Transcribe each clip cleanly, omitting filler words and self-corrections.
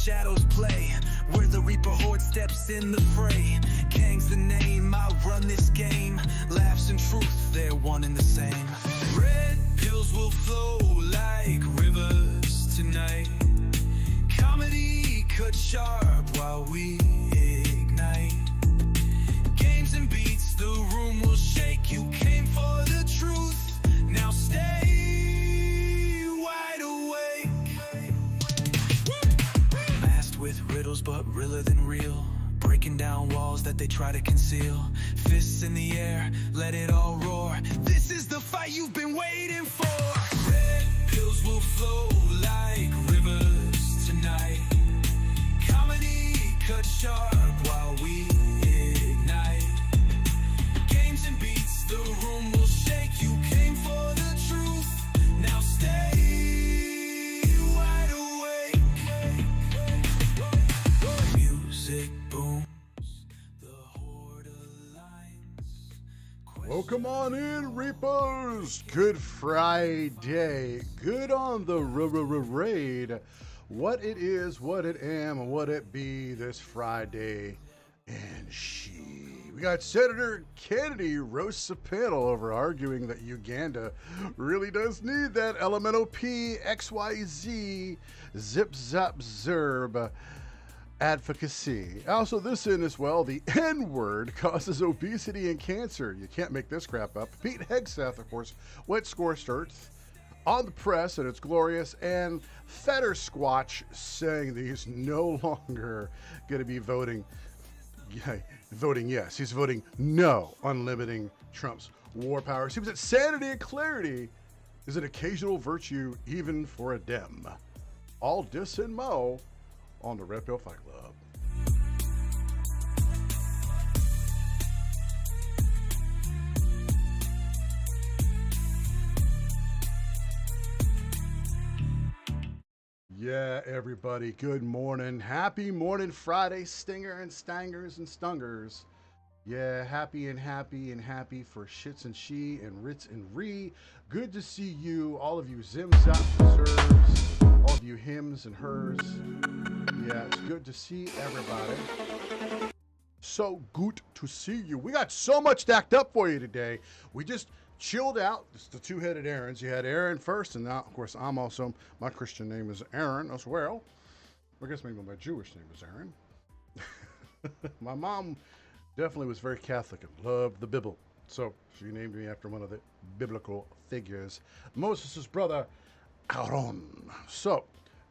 shadows play, where the Reaper horde steps in the fray. Kang's the name, I run this game. Laughs and truth, they're one and the same. Red pills will flow like rivers tonight. Comedy cut sharp while we ignite. Games and beats, the room will shake. You came for the truth, now stay wide awake. Masked with riddles but realer than real, breaking down walls that they try to conceal. Fists in the air, let it all roar. This is the fight you've been waiting for. Red pills will flow like rivers tonight. Comedy cut sharp while we ignite. Games and beats, the room will shake. You came for the truth, now stay wide awake. Music booms, the horde aligns. Welcome on in, Reapers. Good Friday. Good on the raid. What it is, what it am, what it be this Friday. And we got Senator Kennedy roasts a panel over arguing that Uganda really does need that elemental P, XYZ, zip zap zerb advocacy. Also, this in as well, the N-word causes obesity and cancer. You can't make this crap up. Pete Hegseth, of course, wet scorched earth on the press, and it's glorious. And Fetter Squatch saying that he's no longer going to be voting yes. He's voting no on limiting Trump's war powers. He was at sanity and clarity is an occasional virtue even for a Dem. All dis and mo on the Red Pill Fight Club. Yeah, everybody, good morning. Happy morning Friday, Stinger and Stangers and Stungers. Yeah, happy for Shits and She and Ritz and Ree. Good to see you, all of you Zim Zap Reserves, all of you hims and hers. Yeah, it's good to see everybody. So good to see you. We got so much stacked up for you today. We just chilled out. It's the two-headed Aarons. You had Aaron first, and now, of course, I'm also, my Christian name is Aaron as well. I guess maybe my Jewish name is Aaron. My mom definitely was very Catholic and loved the Bible. So she named me after one of the biblical figures, Moses' brother, Aaron. So,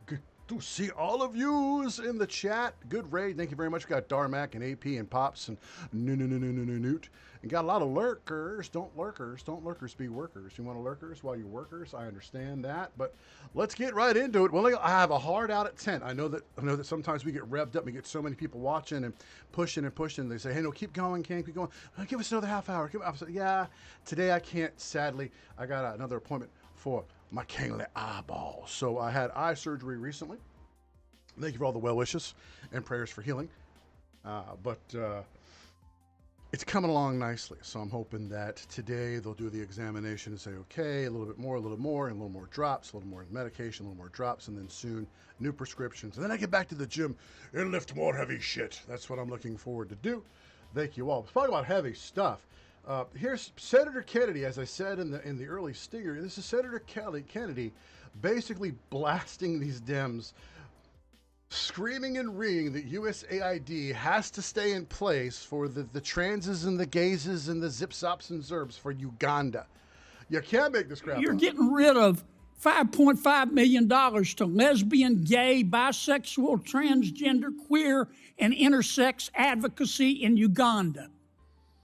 good to see all of yous in the chat. Good raid. Thank you very much. We got Darmac and AP and Pops and Newt. And got a lot of lurkers. Don't lurkers be workers. You want to lurkers while you're workers? I understand that, but let's get right into it. Well, I have a hard out at 10. I know that sometimes we get revved up. We get so many people watching and pushing. They say, hey, no, keep going, Kang, keep going. Give us another half hour. I said, yeah, today I can't, sadly. I got another appointment for my kingly eyeball. So I had eye surgery recently. Thank you for all the well wishes and prayers for healing. But it's coming along nicely. So I'm hoping that today they'll do the examination and say, okay, a little bit more, and a little more drops, a little more medication, a little more drops, and then soon new prescriptions. And then I get back to the gym and lift more heavy shit. That's what I'm looking forward to do. Thank you all. Let's talk about heavy stuff. Here's Senator Kennedy, as I said in the early stinger. This is Senator Kennedy basically blasting these Dems, screaming and reeing that USAID has to stay in place for the transes and the gazes and the zip-zops and zerbs for Uganda. You can't make this crap You're up. getting rid of $5.5 million to lesbian, gay, bisexual, transgender, queer, and intersex advocacy in Uganda,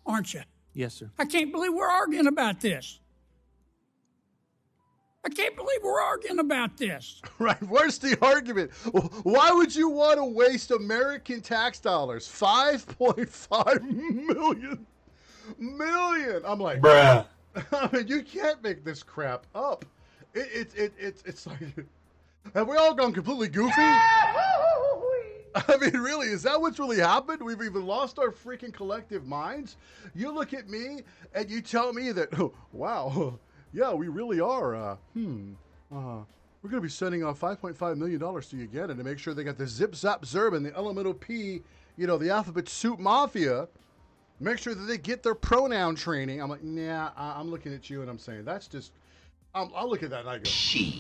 aren't you? Yes, sir. I can't believe we're arguing about this. Right, where's the argument? Why would you want to waste American tax dollars? 5.5 million. I'm like, bruh. I mean, you can't make this crap up. It's like, have we all gone completely goofy? I mean, really, is that what's really happened? We've even lost our freaking collective minds. You look at me and you tell me that, oh, wow, yeah, we really are, we're going to be sending $5.5 million to Uganda to make sure they got the zip, zap, zerb, and the elemental P, the alphabet soup mafia. Make sure that they get their pronoun training. I'm like, nah, I'm looking at you and I'm saying, that's just, I'll look at that and I go, shit.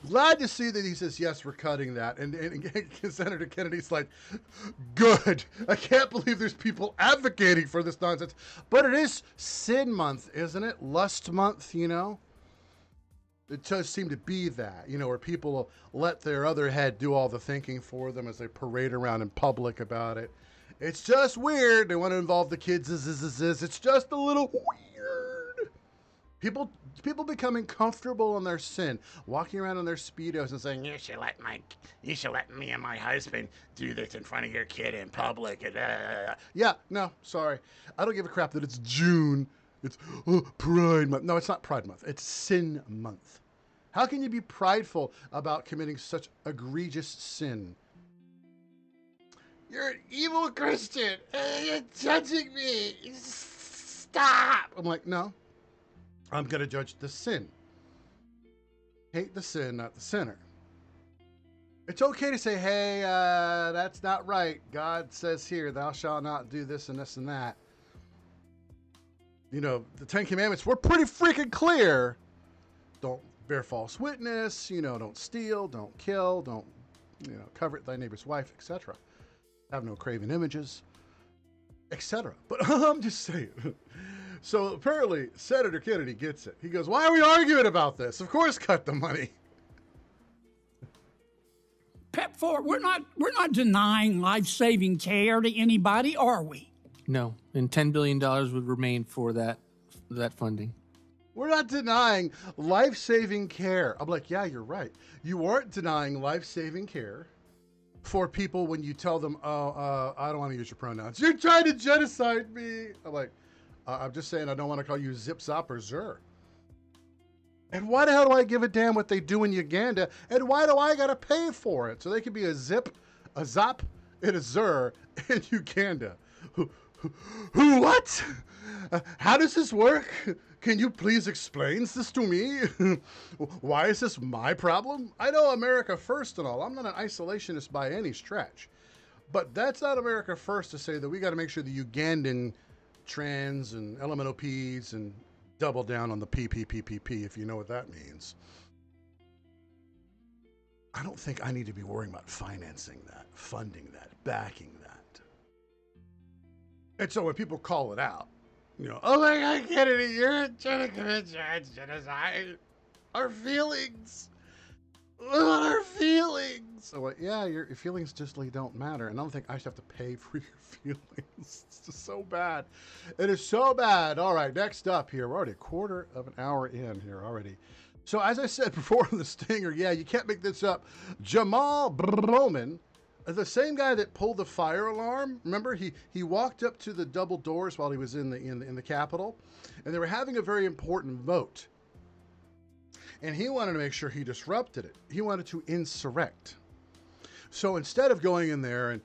Glad to see that he says, yes, we're cutting that. And Senator Kennedy's like, good. I can't believe there's people advocating for this nonsense. But it is sin month, isn't it? Lust month, It does seem to be that, where people let their other head do all the thinking for them as they parade around in public about it. It's just weird. They want to involve the kids. It's just a little weird. People becoming comfortable in their sin, walking around in their Speedos and saying, you should let me and my husband do this in front of your kid in public. Yeah, no, sorry. I don't give a crap that it's June. It's Pride Month. No, it's not Pride Month. It's Sin Month. How can you be prideful about committing such egregious sin? You're an evil Christian. You're judging me. Stop. I'm like, no. I'm going to judge the sin. Hate the sin, not the sinner. It's okay to say, hey, that's not right. God says here, thou shalt not do this and this and that. The Ten Commandments were pretty freaking clear. Don't bear false witness, don't steal, don't kill, don't, covet thy neighbor's wife, etc. Have no graven images, etc. But I'm just saying. So apparently Senator Kennedy gets it. He goes, why are we arguing about this? Of course, cut the money. PEPFAR, we're not denying life-saving care to anybody, are we? No, and $10 billion would remain for that funding. We're not denying life-saving care. I'm like, yeah, you're right. You aren't denying life-saving care for people when you tell them, I don't want to use your pronouns. You're trying to genocide me. I'm like, I'm just saying I don't want to call you Zip, Zop, or Zer. And why the hell do I give a damn what they do in Uganda? And why do I got to pay for it? So they could be a Zip, a Zop, and a Zer in Uganda. Who, what? How does this work? Can you please explain this to me? Why is this my problem? I know America first and all. I'm not an isolationist by any stretch. But that's not America first to say that we got to make sure the Ugandan trans and elemental Ps and double down on the PPPPP, if you know what that means. I don't think I need to be worrying about financing that, funding that, backing that. And so when people call it out, oh my God, Kennedy, you're trying to commit genocide. Our feelings. Our feelings. So, yeah, your feelings just don't matter. And I don't think I should have to pay for your feelings. It's just so bad. It is so bad. All right, next up here. We're already a quarter of an hour in here already. So, as I said before in the stinger, yeah, you can't make this up. Jamal Broman, the same guy that pulled the fire alarm, remember, he walked up to the double doors while he was in the Capitol, and they were having a very important vote. And he wanted to make sure he disrupted it. He wanted to insurrect. So instead of going in there and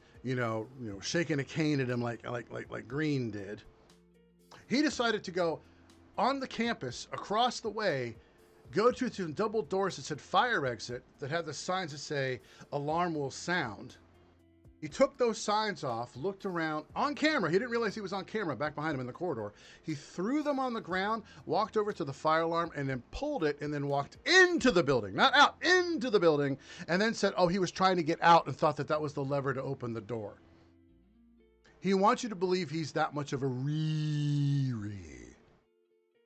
shaking a cane at him like Green did, he decided to go on the campus across the way, go to some double doors that said fire exit that had the signs that say alarm will sound. He took those signs off, looked around on camera. He didn't realize he was on camera back behind him in the corridor. He threw them on the ground, walked over to the fire alarm, and then pulled it and then walked into the building, not out, into the building, and then said, he was trying to get out and thought that was the lever to open the door. He wants you to believe he's that much of a Riri.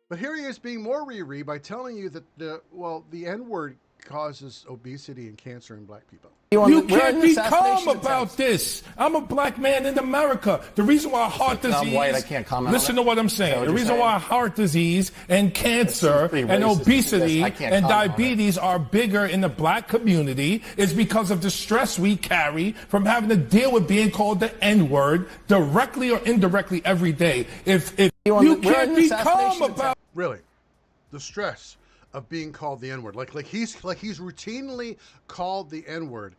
But here he is being more Riri by telling you that the N-word causes obesity and cancer in black people. You can't be calm about this. I'm a black man in America. The reason why heart disease... I'm white, I can't comment Listen on to what I'm saying. what The you're reason saying? why heart disease and cancer and racist. obesity I can't and comment on diabetes are bigger in the black community is because of the stress we carry from having to deal with being called the N-word directly or indirectly every day. If you can't be calm about... Really? The stress of being called the N-word. Like he's routinely called the N-word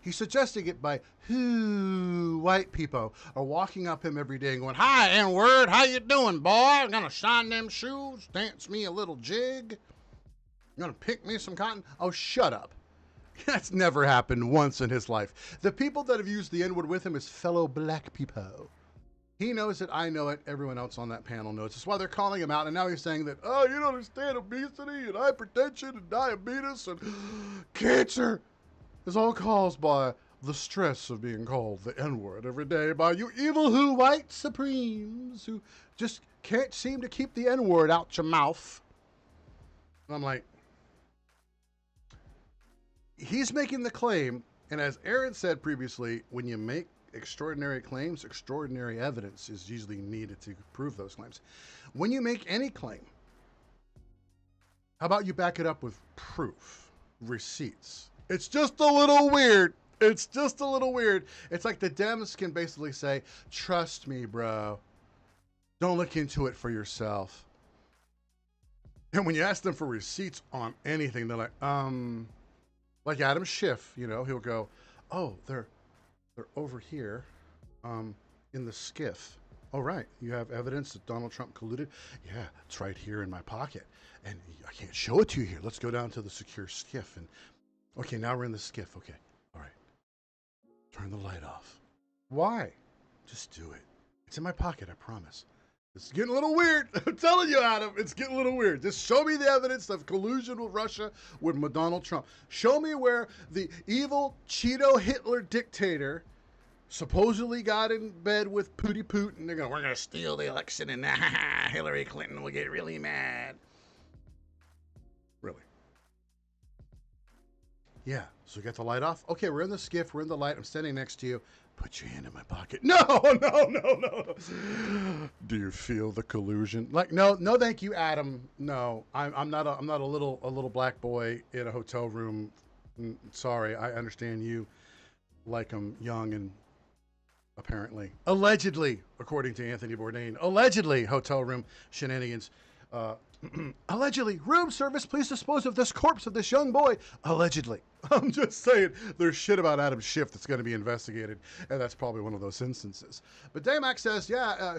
he's suggesting it by who white people are walking up him every day and going, "Hi, N-word, how you doing, boy? I'm gonna shine them shoes, dance me a little jig. You gonna pick me some cotton?" Oh, shut up. That's never happened once in his life. The people that have used the N-word with him is fellow black people. He knows it, I know it, everyone else on that panel knows. That's why they're calling him out, and now he's saying that, oh, you don't understand, obesity and hypertension and diabetes and cancer is all caused by the stress of being called the N-word every day by you evil who white supremes who just can't seem to keep the N-word out your mouth. And I'm like, he's making the claim, and as Aaron said previously, when you make extraordinary claims, extraordinary evidence is usually needed to prove those claims. When you make any claim, how about you back it up with proof, receipts? It's just a little weird. It's just a little weird. It's like the Dems can basically say, trust me, bro. Don't look into it for yourself. And when you ask them for receipts on anything, they're like Adam Schiff, he'll go, oh, they're over here in the skiff. Oh, right. You have evidence that Donald Trump colluded? Yeah, it's right here in my pocket. And I can't show it to you here. Let's go down to the secure skiff. And okay, now we're in the skiff. Okay. All right. Turn the light off. Why? Just do it. It's in my pocket, I promise. It's getting a little weird. I'm telling you, Adam, it's getting a little weird. Just show me the evidence of collusion with Russia with Donald Trump. Show me where the evil Cheeto Hitler dictator supposedly got in bed with Pooty Poot, and we're going to steal the election, and Hillary Clinton will get really mad. Really? Yeah, so we got the light off? Okay, we're in the skiff, we're in the light, I'm standing next to you. Put your hand in my pocket. No. Do you feel the collusion? Like, no, thank you, Adam. No, I'm not a little black boy in a hotel room. Sorry, I understand you like him young and apparently, allegedly, according to Anthony Bourdain, allegedly hotel room shenanigans. Allegedly, room service, please dispose of this corpse of this young boy. Allegedly. I'm just saying, there's shit about Adam Schiff that's going to be investigated, and that's probably one of those instances. But Damac says,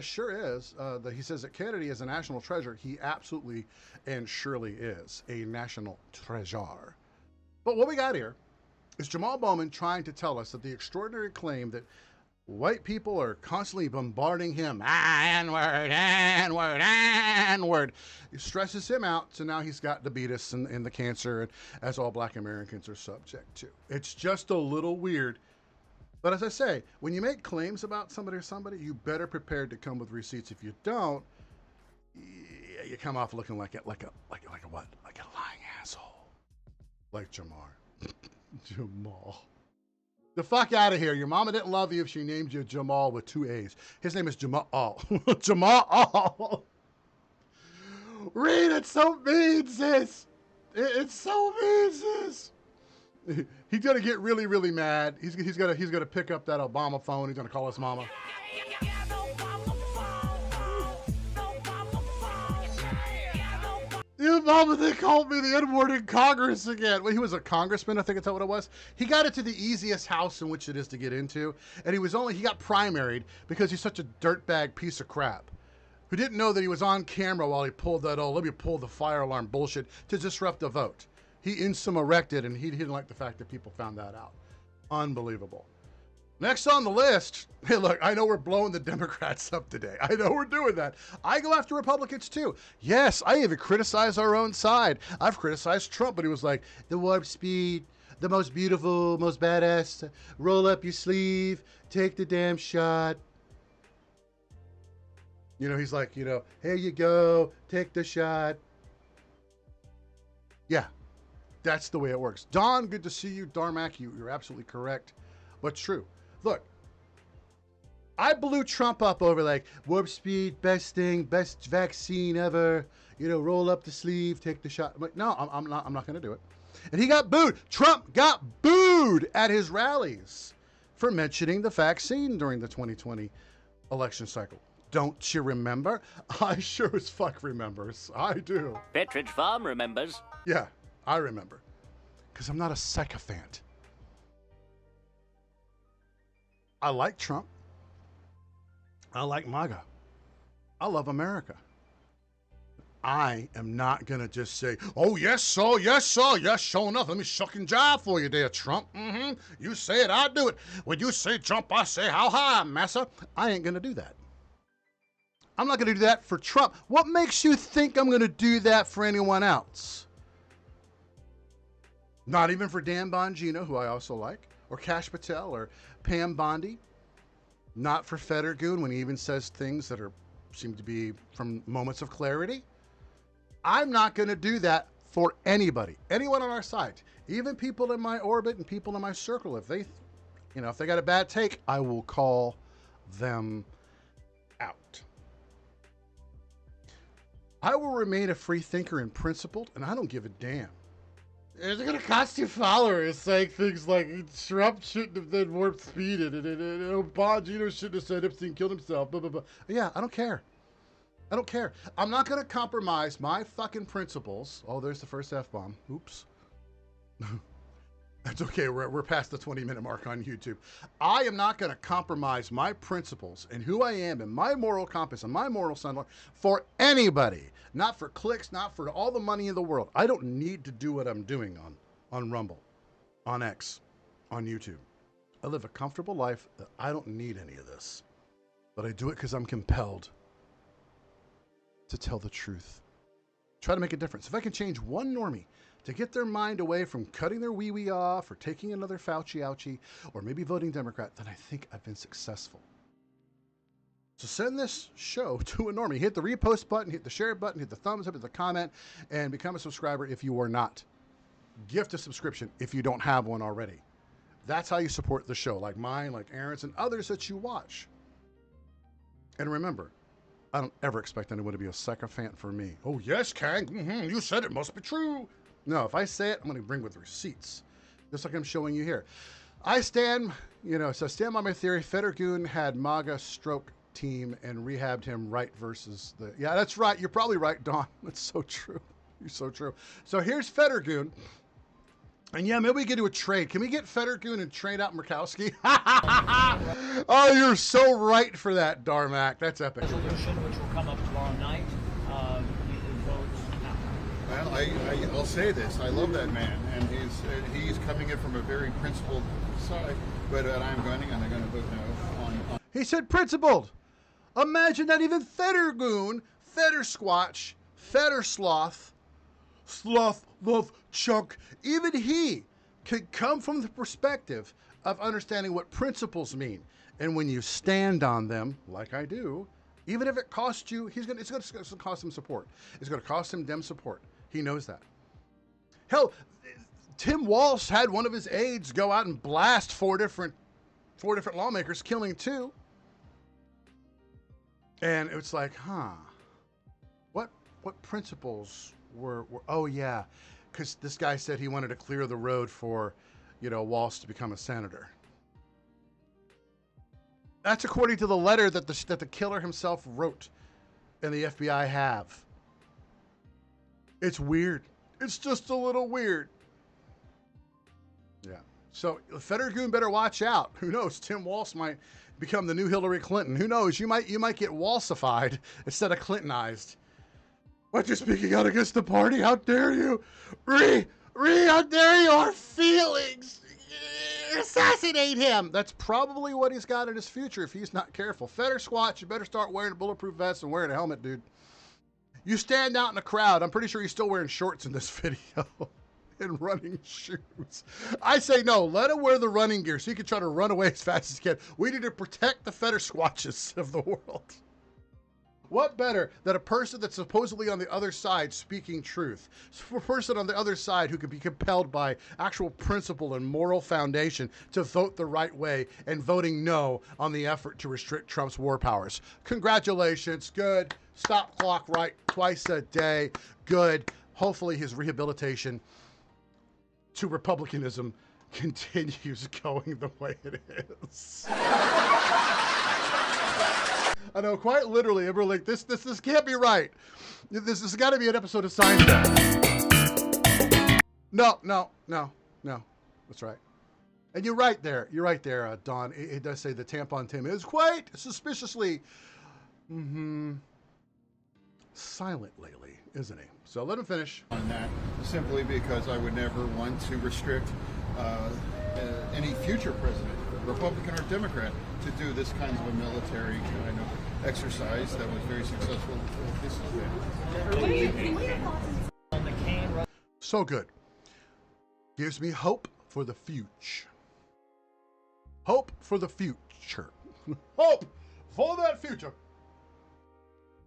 sure is. He says that Kennedy is a national treasure. He absolutely and surely is a national treasure. But what we got here is Jamal Bowman trying to tell us that the extraordinary claim that white people are constantly bombarding him. N-word, N-word, N-word. It stresses him out, so now he's got diabetes and the cancer, as all black Americans are subject to. It's just a little weird. But as I say, when you make claims about somebody or somebody, you better prepared to come with receipts. If you don't, you come off looking like a what? Like a lying asshole. Like Jamar. Jamal. The fuck out of here. Your mama didn't love you if she named you Jamal with 2 A's. His name is Jamal. Jamal. Reed, it's so mean, sis. It's so mean, sis. He's gonna get really, really mad. He's gonna pick up that Obama phone. He's gonna call his mama. Your mama, they called me the N-word in Congress again. Well, he was a congressman, I think that's what it was. He got into the easiest house in which it is to get into, and he got primaried because he's such a dirtbag piece of crap who didn't know that he was on camera while he pulled that, let me pull the fire alarm bullshit to disrupt the vote. He erected, and he didn't like the fact that people found that out. Unbelievable. Next on the list, hey, look, I know we're blowing the Democrats up today. I know we're doing that. I go after Republicans, too. Yes, I even criticize our own side. I've criticized Trump, but he was like, the warp speed, the most beautiful, most badass, roll up your sleeve, take the damn shot. He's like, here you go, take the shot. Yeah, that's the way it works. Don, good to see you. Darmac, you're absolutely correct, but true. Look, I blew Trump up over like warp speed, best thing, best vaccine ever. Roll up the sleeve, take the shot. I'm like, no, I'm not going to do it. And he got booed. Trump got booed at his rallies for mentioning the vaccine during the 2020 election cycle. Don't you remember? I sure as fuck remembers. I do. Petridge Farm remembers. Yeah, I remember. Because I'm not a sycophant. I like Trump. I like MAGA. I love America. I am not going to just say, oh, yes, sir, yes, sir, yes, sure enough. Let me shuck and jive for you there, Trump. You say it, I do it. When you say jump, I say how high, massa. I ain't going to do that. I'm not going to do that for Trump. What makes you think I'm going to do that for anyone else? Not even for Dan Bongino, who I also like, or Kash Patel, or Pam Bondi. Not for Fettergoon when he even says things that seem to be from moments of clarity. I'm not going to do that for anybody, anyone on our side, even people in my orbit and people in my circle. If they got a bad take, I will call them out. I will remain a free thinker and principled, and I don't give a damn. It's going to cost you followers saying things like Trump shouldn't have done warp speed and Bongino shouldn't have said Epstein killed himself. Blah, blah, blah. Yeah, I don't care. I don't care. I'm not going to compromise my fucking principles. Oh, there's the first F-bomb. Oops. That's okay. We're past the 20-minute mark on YouTube. I am not going to compromise my principles and who I am and my moral compass and my moral sunlight for anybody. Not for clicks, not for all the money in the world. I don't need to do what I'm doing on Rumble, on X, on YouTube. I live a comfortable life that I don't need any of this. But I do it because I'm compelled to tell the truth. Try to make a difference. If I can change one normie to get their mind away from cutting their wee-wee off or taking another Fauci ouchie or maybe voting Democrat, then I think I've been successful. So send this show to a normie. Hit the repost button, hit the share button, hit the thumbs up, hit the comment, and become a subscriber if you are not. Gift a subscription if you don't have one already. That's how you support the show, like mine, like Aaron's, and others that you watch. And remember, I don't ever expect anyone to be a sycophant for me. Oh, yes, Kang. You said it must be true. No, if I say it, I'm going to bring with receipts, just like I'm showing you here. I stand by my theory. Fettergoon had MAGA stroke team and rehabbed him right versus the... Yeah, that's right. You're probably right, Don. That's so true. You're so true. So here's Fettergoon. And yeah, maybe we can do a trade. Can we get Fettergoon and trade out Murkowski? Oh, you're so right for that, Darmac. That's epic. Resolution, which will come up tomorrow night. Well, I'll say this. I love that man, and he's coming in from a very principled side. But I'm going to vote no on. He said principled. Imagine that even Fettergoon, Fettersquatch, Fettersloth, Sloth, Love, Chunk, even he could come from the perspective of understanding what principles mean. And when you stand on them, like I do, even if it costs you, it's going to cost him support. It's going to cost him dem support. He knows that. Hell, Tim Walsh had one of his aides go out and blast four different lawmakers, killing two. And it's like, what principles were oh yeah, because this guy said he wanted to clear the road for, Walsh to become a senator. That's according to the letter that the killer himself wrote and the FBI have. It's weird. It's just a little weird. Yeah. So Fettergoon better watch out. Who knows? Tim Walsh might become the new Hillary Clinton. Who knows? You might get Walsified instead of Clintonized. What, you're speaking out against the party? How dare you? How dare you? Our feelings. Assassinate him. That's probably what he's got in his future if he's not careful. Fettersquatch, you better start wearing a bulletproof vest and wearing a helmet, dude. You stand out in a crowd. I'm pretty sure he's still wearing shorts in this video. And running shoes. I say no, let him wear the running gear so he can try to run away as fast as he can. We need to protect the Fettersquatches of the world. What better than a person that's supposedly on the other side speaking truth? A person on the other side who could be compelled by actual principle and moral foundation to vote the right way and voting no on the effort to restrict Trump's war powers. Congratulations. Good. Stop clock right twice a day. Good. Hopefully his rehabilitation to republicanism continues going the way it is. I know, quite literally. And we're like, this can't be right. This has got to be an episode of Seinfeld. No. That's right. And you're right there. You're right there, Don. It does say the tampon Tim is quite suspiciously silent lately, isn't he? So let him finish. On that, simply because I would never want to restrict any future president, Republican or Democrat, to do this kind of a military kind of exercise that was very successful. This is On the Kang. So good. Gives me hope for the future. Hope for the future. Hope for that future.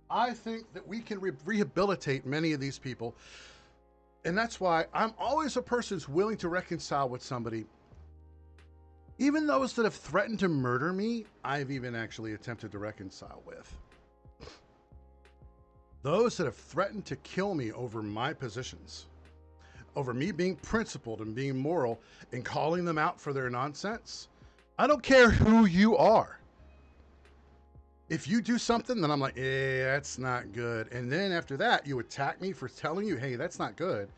I think that we can rehabilitate many of these people. And that's why I'm always a person who's willing to reconcile with somebody. Even those that have threatened to murder me, I've even actually attempted to reconcile with. Those that have threatened to kill me over my positions, over me being principled and being moral and calling them out for their nonsense. I don't care who you are. If you do something, then I'm like, that's not good. And then after that, you attack me for telling you, hey, that's not good.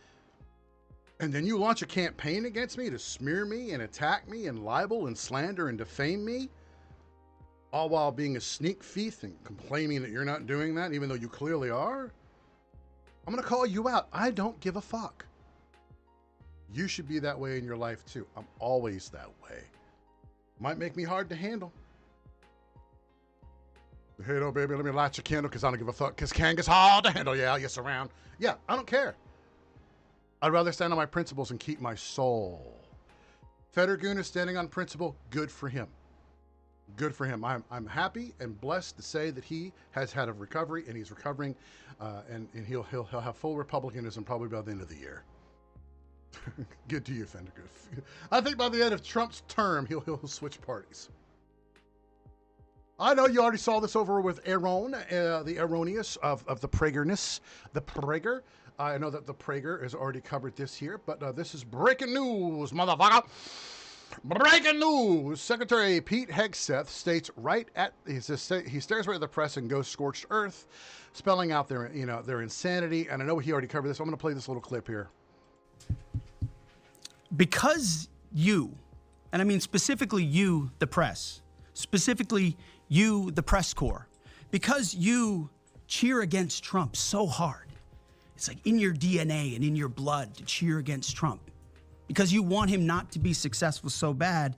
And then you launch a campaign against me to smear me and attack me and libel and slander and defame me, all while being a sneak thief and complaining that you're not doing that, even though you clearly are. I'm going to call you out. I don't give a fuck. You should be that way in your life too. I'm always that way. Might make me hard to handle. Hey, no, baby, let me light your candle because I don't give a fuck. Because Kang is hard to handle. Yeah, you surround. Yeah, I don't care. I'd rather stand on my principles and keep my soul. Federgoon is standing on principle. Good for him. Good for him. I'm happy and blessed to say that he has had a recovery and he's recovering, and he'll have full republicanism probably by the end of the year. Good to you, Federgoon. I think by the end of Trump's term, he'll switch parties. I know you already saw this over with Aaron, the erroneous of the Prager-ness, the Prager. I know that the Prager has already covered this here, but this is breaking news, motherfucker. Breaking news. Secretary Pete Hegseth states he stares right at the press and goes scorched earth, spelling out their insanity. And I know he already covered this. So I'm going to play this little clip here. Because you, and I mean specifically you, the press, specifically you, the press corps, because you cheer against Trump so hard, it's like in your DNA and in your blood to cheer against Trump, because you want him not to be successful so bad,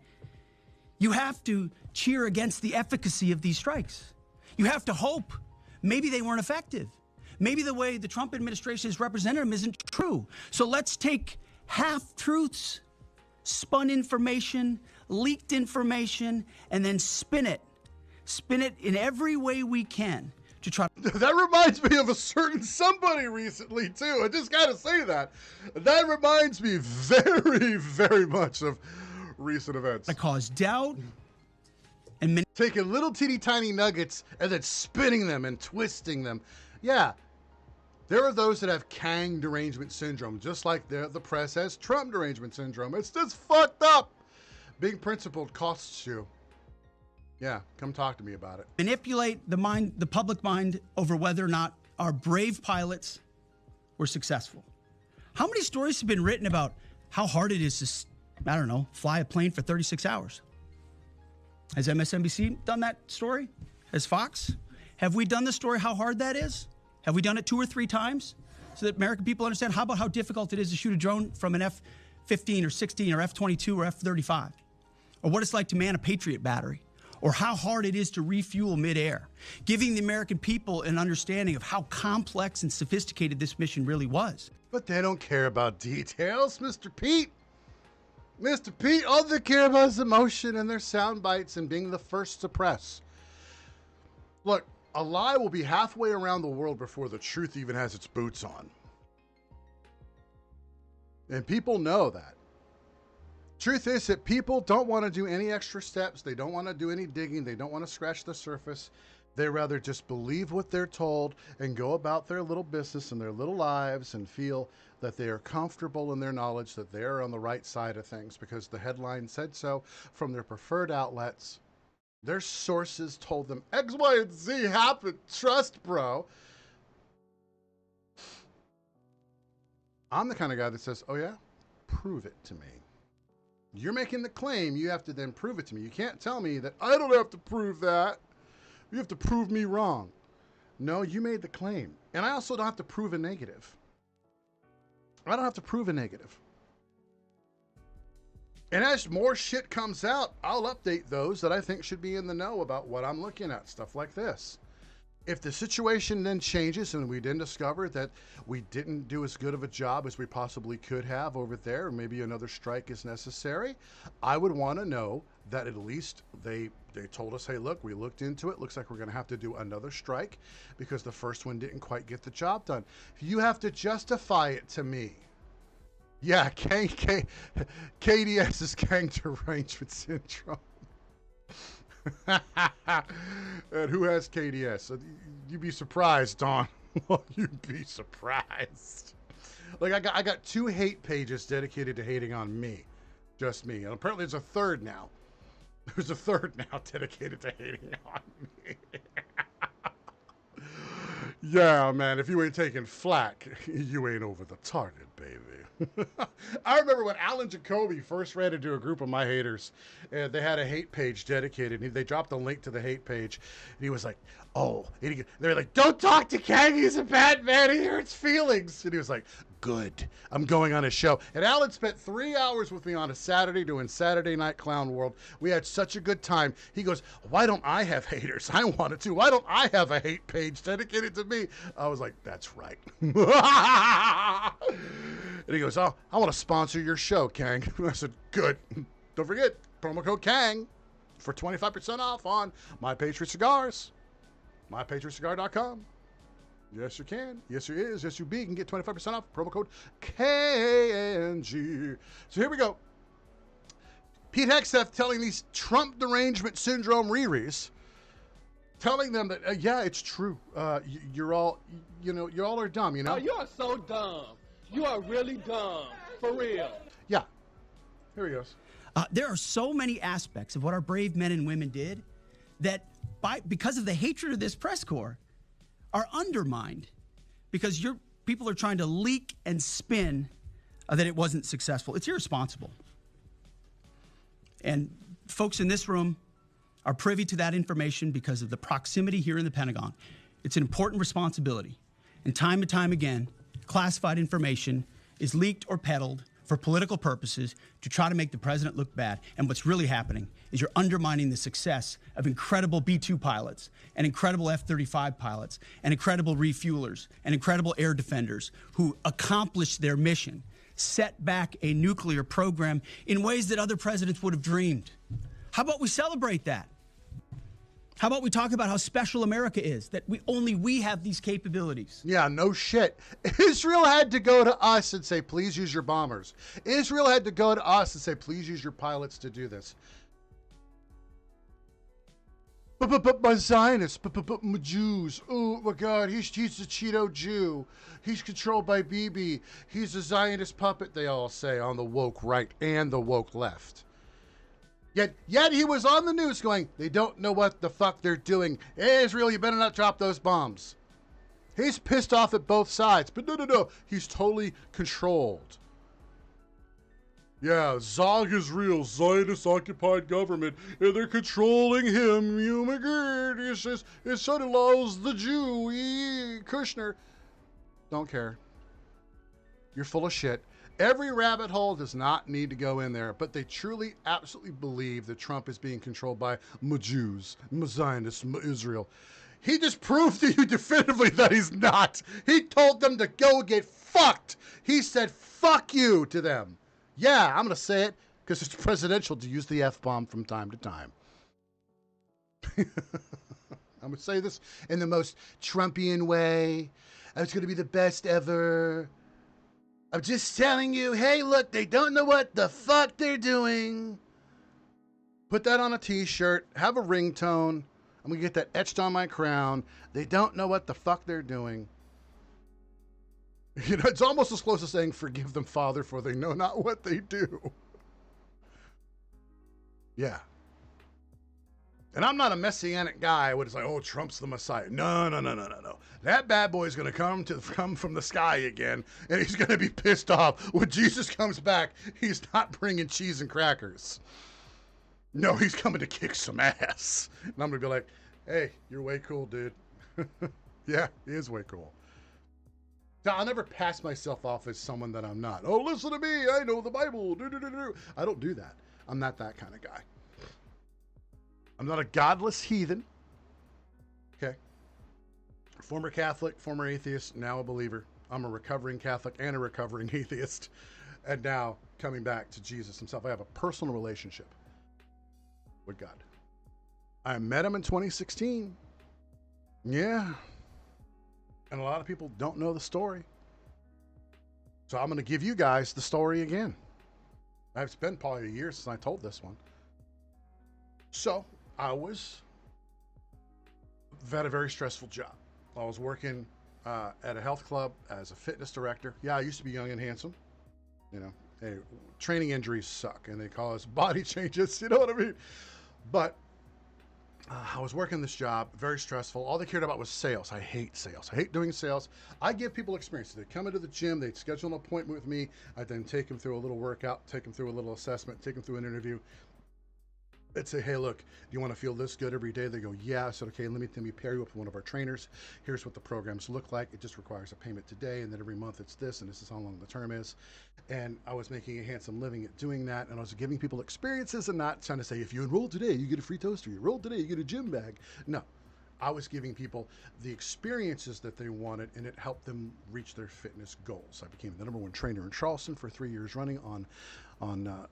you have to cheer against the efficacy of these strikes. You have to hope maybe they weren't effective. Maybe the way the Trump administration has represented them isn't true. So let's take half-truths, spun information, leaked information, and then spin it in every way we can to try. That reminds me of a certain somebody recently, too. I just got to say that. That reminds me very, very much of recent events. To cause doubt and taking little teeny tiny nuggets and then spinning them and twisting them. Yeah. There are those that have Kang derangement syndrome, just like the press has Trump derangement syndrome. It's just fucked up. Being principled costs you. Yeah, come talk to me about it. Manipulate the public mind over whether or not our brave pilots were successful. How many stories have been written about how hard it is to, fly a plane for 36 hours? Has MSNBC done that story? Has Fox? Have we done the story how hard that is? Have we done it 2 or 3 times so that American people understand how about how difficult it is to shoot a drone from an F-15 or 16 or F-22 or F-35? Or what it's like to man a Patriot battery? Or how hard it is to refuel midair? Giving the American people an understanding of how complex and sophisticated this mission really was. But they don't care about details, Mr. Pete. Mr. Pete, all they care about is emotion and their sound bites and being the first to press. Look, a lie will be halfway around the world before the truth even has its boots on. And people know that. Truth is that people don't want to do any extra steps. They don't want to do any digging. They don't want to scratch the surface. They rather just believe what they're told and go about their little business and their little lives and feel that they are comfortable in their knowledge that they are on the right side of things because the headline said so from their preferred outlets. Their sources told them X, Y, and Z happened. Trust, bro. I'm the kind of guy that says, oh yeah, prove it to me. You're making the claim, you have to then prove it to me. You can't tell me that I don't have to prove that. You have to prove me wrong. No, you made the claim. And I also don't have to prove a negative. I don't have to prove a negative. And as more shit comes out, I'll update those that I think should be in the know about what I'm looking at, stuff like this. If the situation then changes and we then discover that we didn't do as good of a job as we possibly could have over there, or maybe another strike is necessary, I would want to know that at least they told us, hey, look, we looked into it. Looks like we're going to have to do another strike because the first one didn't quite get the job done. You have to justify it to me. Yeah, KDS is Kang derangement syndrome. And who has KDS? You'd be surprised, Don. You'd be surprised. Like I got 2 hate pages dedicated to hating on me, just me, and apparently there's a third now. There's a third now dedicated to hating on me. Yeah, man, if you ain't taking flack, you ain't over the target, baby. I remember when Alan Jacoby first ran into a group of my haters, and they had a hate page dedicated, and they dropped a link to the hate page, and he was like, oh, and they were like, don't talk to Kang, he's a bad man, he hurts feelings. And he was like, good, I'm going on his show. And Alan spent 3 hours with me on a Saturday doing Saturday Night Clown World. We had such a good time. He goes, why don't I have haters? I wanted to. Why don't I have a hate page dedicated to me? I was like, that's right. And he goes, oh, I want to sponsor your show, Kang. I said, good. Don't forget, promo code Kang for 25% off on My Patriot Cigars. MyPatriotCigar.com. Yes, you can. Yes, you is. Yes, you be. You can get 25% off. Promo code KNG. So here we go. Pete Hegseth telling these Trump derangement syndrome Riris, telling them that, yeah, it's true. You're all, you all are dumb, you know? Oh, you are so dumb. You are really dumb. For real. Yeah. Here he goes. There are so many aspects of what our brave men and women did that because of the hatred of this press corps are undermined because people are trying to leak and spin that it wasn't successful. It's irresponsible. And folks in this room are privy to that information because of the proximity here in the Pentagon. It's an important responsibility. And time and time again, classified information is leaked or peddled for political purposes to try to make the president look bad. And what's really happening is you're undermining the success of incredible B-2 pilots and incredible F-35 pilots and incredible refuelers and incredible air defenders who accomplished their mission, set back a nuclear program in ways that other presidents would have dreamed. How about we celebrate that? How about we talk about how special America is, that only we have these capabilities? Yeah, no shit. Israel had to go to us and say, please use your bombers. Israel had to go to us and say, please use your pilots to do this. But my Zionists, but my Jews. Oh my God, he's a Cheeto Jew. He's controlled by Bibi. He's a Zionist puppet, they all say, on the woke right and the woke left. Yet he was on the news going, they don't know what the fuck they're doing. Hey, Israel, you better not drop those bombs. He's pissed off at both sides, but no. He's totally controlled. Yeah, Zog is real, Zionist-occupied government, and they're controlling him. Oh my God, his son-in-law's the Jew, Kushner. Don't care. You're full of shit. Every rabbit hole does not need to go in there, but they truly, absolutely believe that Trump is being controlled by Jews, Zionists, Israel. He just proved to you definitively that he's not. He told them to go get fucked. He said, fuck you to them. Yeah, I'm going to say it because it's presidential to use the F-bomb from time to time. I'm going to say this in the most Trumpian way. It's going to be the best ever. I'm just telling you, hey, look, they don't know what the fuck they're doing. Put that on a t-shirt. Have a ringtone. I'm going to get that etched on my crown. They don't know what the fuck they're doing. You know, it's almost as close as saying, forgive them, Father, for they know not what they do. Yeah. And I'm not a messianic guy who is like, oh, Trump's the Messiah. No. That bad boy is going to come from the sky again, and he's going to be pissed off. When Jesus comes back, he's not bringing cheese and crackers. No, he's coming to kick some ass. And I'm going to be like, hey, you're way cool, dude. Yeah, he is way cool. So I'll never pass myself off as someone that I'm not. Oh, listen to me. I know the Bible. I don't do that. I'm not that kind of guy. I'm not a godless heathen. Okay. Former Catholic, former atheist, now a believer. I'm a recovering Catholic and a recovering atheist. And now coming back to Jesus himself. I have a personal relationship with God. I met him in 2016. Yeah. And a lot of people don't know the story. So I'm going to give you guys the story again. It's been probably a year since I told this one. So I had a very stressful job. I was working at a health club as a fitness director. Yeah, I used to be young and handsome. You know, hey, training injuries suck and they cause body changes. You know what I mean? But I was working this job, very stressful. All they cared about was sales. I hate sales. I hate doing sales. I give people experience. They come into the gym, they'd schedule an appointment with me. I then take them through a little workout, take them through a little assessment, take them through an interview. They'd say, hey, look, do you want to feel this good every day? They go, yeah. I said, okay, let me pair you up with one of our trainers. Here's what the programs look like. It just requires a payment today, and then every month it's this, and this is how long the term is. And I was making a handsome living at doing that, and I was giving people experiences and not trying to say, if you enroll today, you get a free toaster. You enroll today, you get a gym bag. No, I was giving people the experiences that they wanted, and it helped them reach their fitness goals. I became the #1 trainer in Charleston for 3 years running on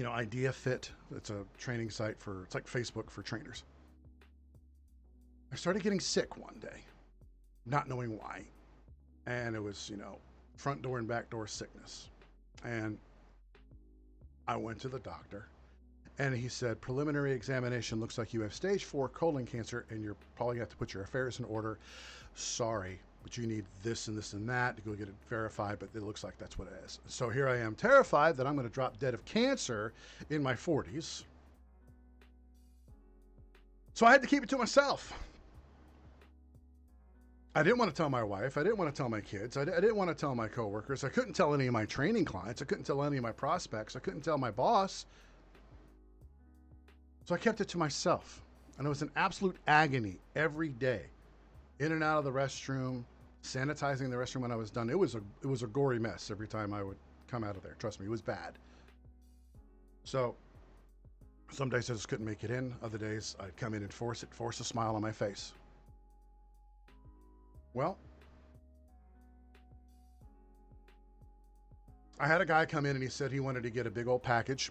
Idea Fit. It's a training site it's like Facebook for trainers. I started getting sick one day, not knowing why. And it was, front door and back door sickness. And I went to the doctor and he said, preliminary examination looks like you have stage 4 colon cancer and you're probably going to have to put your affairs in order. Sorry, but you need this and this and that to go get it verified, but it looks like that's what it is. So here I am, terrified that I'm going to drop dead of cancer in my 40s. So I had to keep it to myself. I didn't want to tell my wife. I didn't want to tell my kids. I didn't want to tell my coworkers. I couldn't tell any of my training clients. I couldn't tell any of my prospects. I couldn't tell my boss. So I kept it to myself. And it was an absolute agony every day. In and out of the restroom, sanitizing the restroom when I was done. It was a gory mess every time I would come out of there. Trust me, it was bad. So some days I just couldn't make it in. Other days I'd come in and force a smile on my face. Well, I had a guy come in and he said he wanted to get a big old package.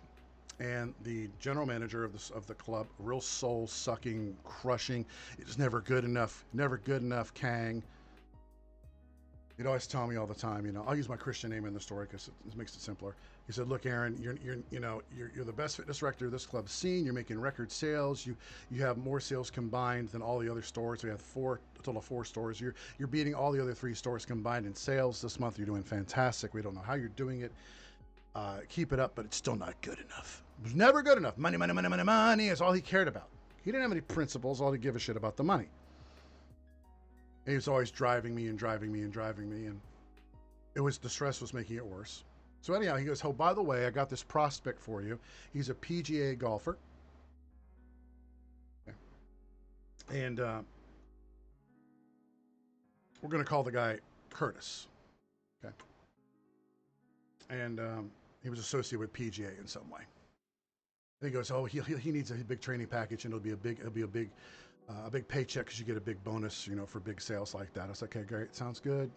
And the general manager of the club, real soul-sucking, crushing, it was never good enough, Kang. He'd always tell me all the time, I'll use my Christian name in the story because it makes it simpler. He said, look, Aaron, you're the best fitness director this club's seen. You're making record sales. You have more sales combined than all the other stores. We have a total of 4 stores. You're beating all the other 3 stores combined in sales this month. You're doing fantastic. We don't know how you're doing it. Keep it up, but it's still not good enough. It was never good enough. Money is all he cared about. He didn't have any principles. All he gave a shit about the money. And he was always driving me. And the stress was making it worse. So anyhow, he goes, oh, by the way, I got this prospect for you. He's a PGA golfer. Okay. And we're going to call the guy Curtis. Okay. And he was associated with PGA in some way. And he goes, oh, he needs a big training package, and it'll be a big paycheck because you get a big bonus, for big sales like that. I was like, okay, great, sounds good.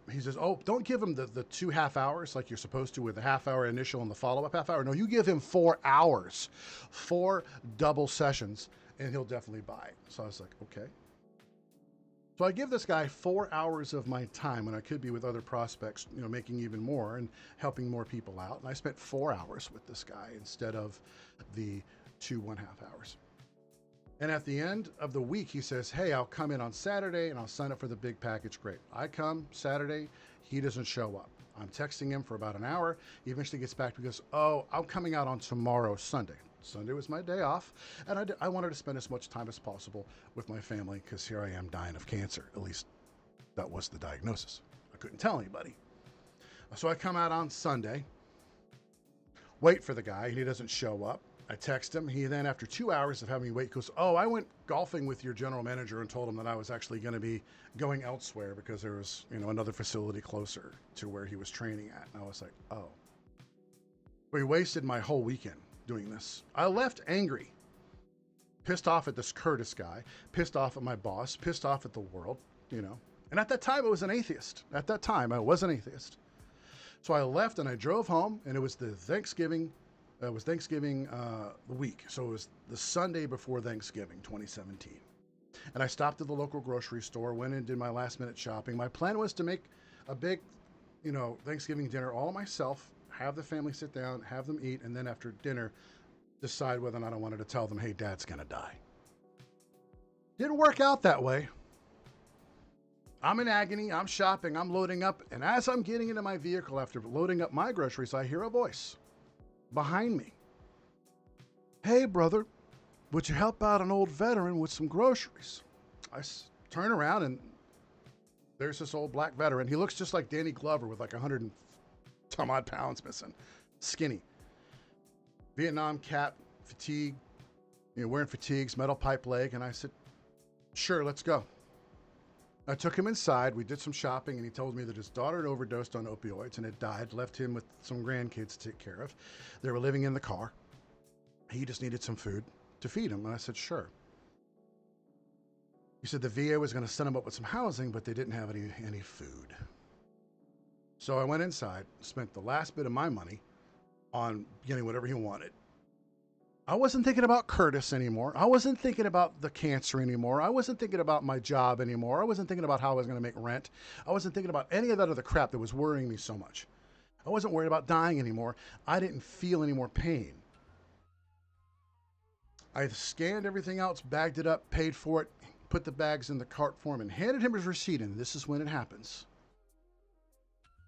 He says, oh, don't give him the 2 half hours like you're supposed to with the half-hour initial and the follow-up half hour. No, you give him 4 hours, 4 double sessions, and he'll definitely buy it. So I was like, okay. So I give this guy 4 hours of my time when I could be with other prospects, making even more and helping more people out. And I spent 4 hours with this guy instead of the 2 1/2 hours. And at the end of the week, he says, hey, I'll come in on Saturday and I'll sign up for the big package. Great. I come Saturday. He doesn't show up. I'm texting him for about an hour. He eventually gets back because, oh, I'm coming out on tomorrow, Sunday. Sunday was my day off, and I wanted to spend as much time as possible with my family because here I am dying of cancer. At least that was the diagnosis. I couldn't tell anybody. So I come out on Sunday, wait for the guy, and he doesn't show up. I text him. He then, after 2 hours of having me wait, goes, "Oh, I went golfing with your general manager and told him that I was actually going to be going elsewhere because there was, another facility closer to where he was training at." And I was like, "Oh." We wasted my whole weekend doing this. I left angry, pissed off at this Curtis guy, pissed off at my boss, pissed off at the world, And at that time, I was an atheist. At that time, I was an atheist. So I left and I drove home, and it was Thanksgiving week. So it was the Sunday before Thanksgiving, 2017. And I stopped at the local grocery store, went and did my last minute shopping. My plan was to make a big, Thanksgiving dinner all myself, have the family sit down, have them eat, and then after dinner, decide whether or not I wanted to tell them, "Hey, Dad's gonna die." Didn't work out that way. I'm in agony, I'm shopping, I'm loading up, and as I'm getting into my vehicle after loading up my groceries, I hear a voice behind me. "Hey, brother, would you help out an old veteran with some groceries?" I turn around, and there's this old black veteran. He looks just like Danny Glover with like 100 and some odd pounds missing. Skinny. Vietnam cap, fatigue, wearing fatigues, metal pipe leg. And I said, "Sure, let's go." I took him inside. We did some shopping, and he told me that his daughter had overdosed on opioids and had died, left him with some grandkids to take care of. They were living in the car. He just needed some food to feed him. And I said, "Sure." He said the VA was going to send him up with some housing, but they didn't have any food. So I went inside, spent the last bit of my money on getting whatever he wanted. I wasn't thinking about Curtis anymore. I wasn't thinking about the cancer anymore. I wasn't thinking about my job anymore. I wasn't thinking about how I was going to make rent. I wasn't thinking about any of that other crap that was worrying me so much. I wasn't worried about dying anymore. I didn't feel any more pain. I scanned everything else, bagged it up, paid for it, put the bags in the cart for him, and handed him his receipt, and this is when it happens.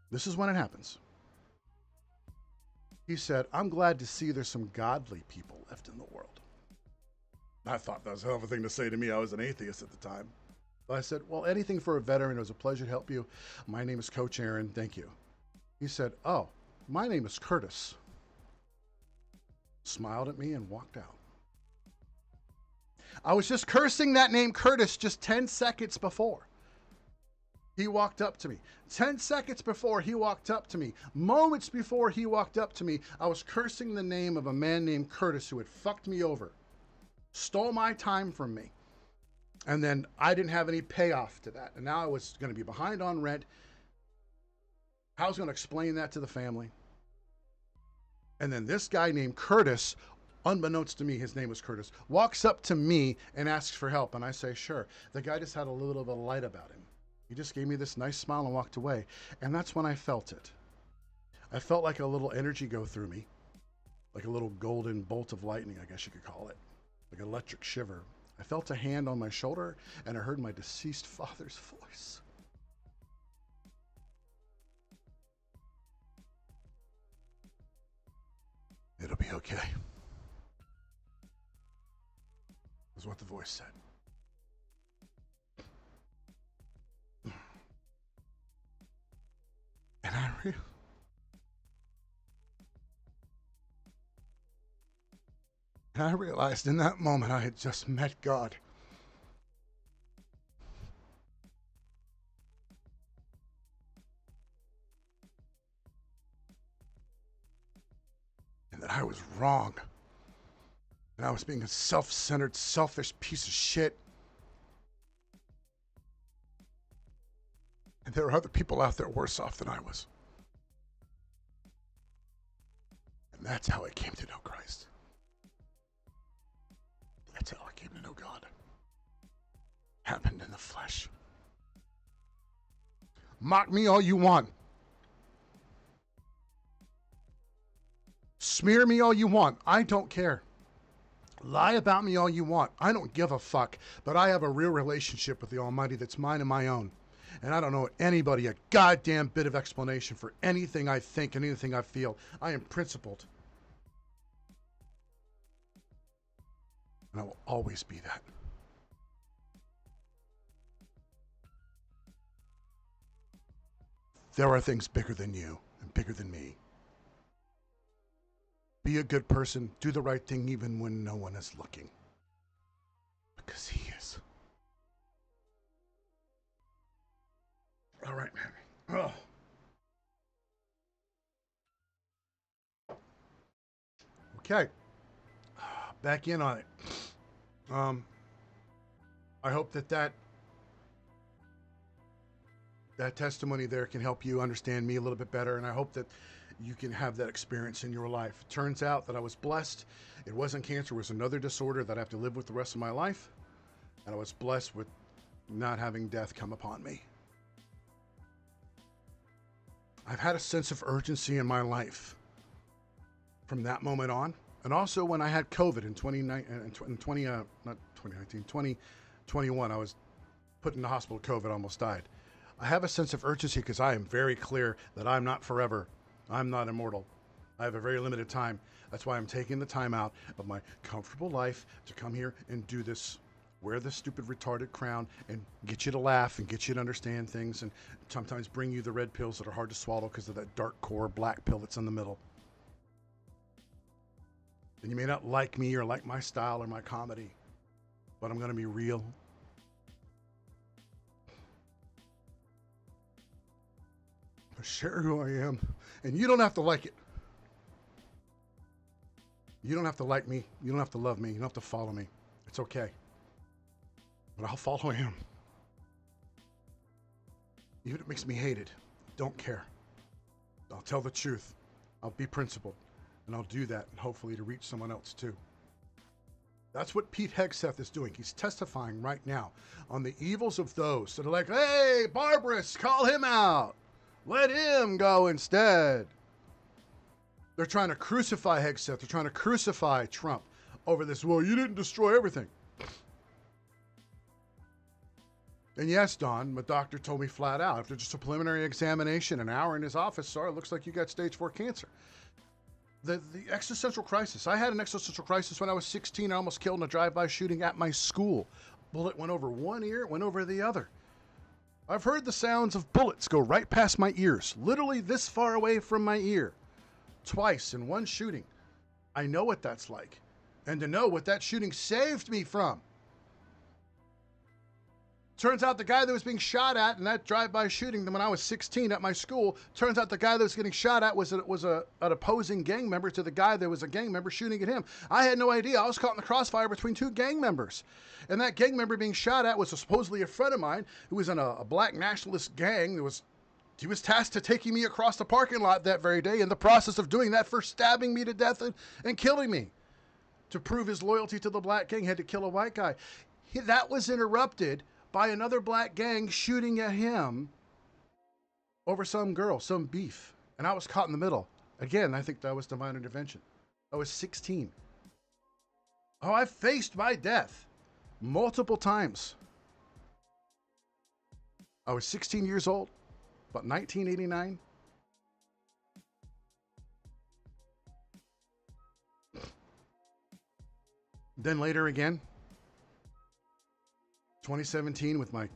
This is when it happens. He said, "I'm glad to see there's some godly people left in the world." I thought that was a hell of a thing to say to me. I was an atheist at the time. But I said, "Well, anything for a veteran. It was a pleasure to help you. My name is Coach Aaron. Thank you." He said, "Oh, my name is Curtis." Smiled at me and walked out. I was just cursing that name Curtis just 10 seconds before. He walked up to me. 10 seconds before he walked up to me, moments before he walked up to me, I was cursing the name of a man named Curtis who had fucked me over, stole my time from me, and then I didn't have any payoff to that. And now I was going to be behind on rent. How was I going to explain that to the family? And then this guy named Curtis, unbeknownst to me, his name was Curtis, walks up to me and asks for help. And I say, "Sure." The guy just had a little bit of a light about him. He just gave me this nice smile and walked away. And that's when I felt it. I felt like a little energy go through me, like a little golden bolt of lightning, I guess you could call it, like an electric shiver. I felt a hand on my shoulder, and I heard my deceased father's voice. "It'll be okay," is what the voice said. And I realized in that moment I had just met God. And that I was wrong. And I was being a self-centered, selfish piece of shit. And there are other people out there worse off than I was. And that's how I came to know Christ. That's how I came to know God. Happened in the flesh. Mock me all you want. Smear me all you want. I don't care. Lie about me all you want. I don't give a fuck. But I have a real relationship with the Almighty that's mine and my own. And I don't know anybody a goddamn bit of explanation for anything I think and anything I feel. I am principled. And I will always be that. There are things bigger than you and bigger than me. Be a good person. Do the right thing even when no one is looking. Because he is. All right, man. Oh. Okay. Back in on it. I hope that testimony there can help you understand me a little bit better, and I hope that you can have that experience in your life. It turns out that I was blessed. It wasn't cancer. It was another disorder that I have to live with the rest of my life, and I was blessed with not having death come upon me. I've had a sense of urgency in my life from that moment on. And also when I had COVID in 2021, I was put in the hospital with COVID, almost died. I have a sense of urgency because I am very clear that I'm not forever. I'm not immortal. I have a very limited time. That's why I'm taking the time out of my comfortable life to come here and do this. Wear this stupid retarded crown and get you to laugh and get you to understand things, and sometimes bring you the red pills that are hard to swallow because of that dark core black pill that's in the middle. And you may not like me or like my style or my comedy, but I'm going to be real. I share who I am, and you don't have to like it. You don't have to like me. You don't have to love me. You don't have to follow me. It's okay. But I'll follow him. Even if it makes me hated, don't care. I'll tell the truth. I'll be principled. And I'll do that, and hopefully to reach someone else too. That's what Pete Hegseth is doing. He's testifying right now on the evils of those that are like, hey, Barbarous, call him out. Let him go instead. They're trying to crucify Hegseth. They're trying to crucify Trump over this. Well, you didn't destroy everything. And yes, Don, my doctor told me flat out, after just a preliminary examination, an hour in his office, sorry, it looks like you got stage 4 cancer. The existential crisis. I had an existential crisis when I was 16. I almost killed in a drive-by shooting at my school. Bullet went over one ear, it went over the other. I've heard the sounds of bullets go right past my ears, literally this far away from my ear, twice in one shooting. I know what that's like. And to know what that shooting saved me from. Turns out the guy that was being shot at in that drive-by shooting when I was 16 at my school, turns out the guy that was getting shot at was an opposing gang member to the guy that was a gang member shooting at him. I had no idea. I was caught in the crossfire between two gang members. And that gang member being shot at was supposedly a friend of mine who was in a black nationalist gang. He was tasked to taking me across the parking lot that very day, in the process of doing that, for stabbing me to death and killing me. To prove his loyalty to the black gang, he had to kill a white guy. That was interrupted by another black gang shooting at him over some girl, some beef. And I was caught in the middle. Again, I think that was divine intervention. I was 16. Oh, I faced my death multiple times. I was 16 years old, about 1989. Then later again, 2017 with my